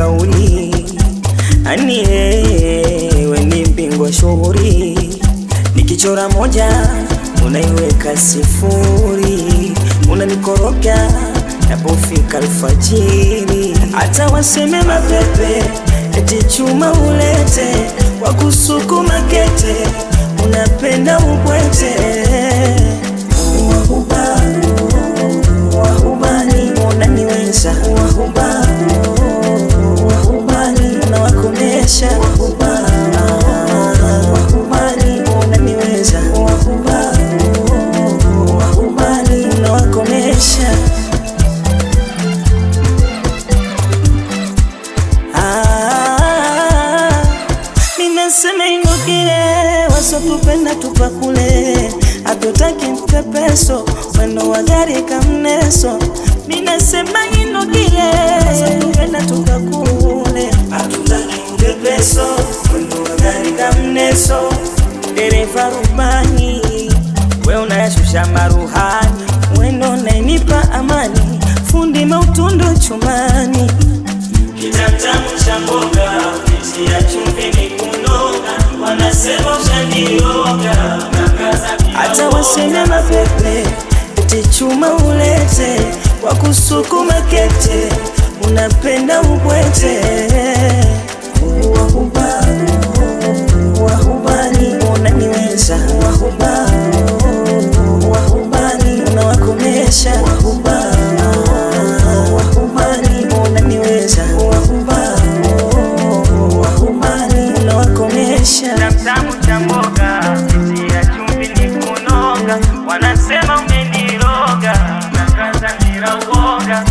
kauli. Ani we ni bingwa shughuli, nikichora moja unaiweka sifuri, unanikoroga napofika alfajiri. Hata waseme mapepe eti chuma ulete, wakusukuma kete, unapenda ubwete. Wahubani unaniweza, wahubani unawakomesha, wahubani unaniweza, wahubani unawakomesha. Minasema inukile, wasotupenda tupakule, hatutaki mpepeso, mwendo wa gari kamneso. Minasema inukile, wasotupenda tupakule, hatutaki mpepeso, mwendo wa gari kamneso. Dereva rubani, we unayashusha maruhani, wendo unainipa amani, fundi mautundo chumani. Kitamtamu cha mboga, ukitia chumvi ni kunoga, wanasema ushaniroga. Hata waseme mapepe eti chuma ulete, wakusukuma kete, unapenda ubwete. Wahubani unaniweza, wahubani unawakomesha, wahubani unaniweza, wahubani unawakomesha. Tamtamu cha mboga, ukitia chumvi ni kunoga, wanasema umeniroga, nakaza nira uoga.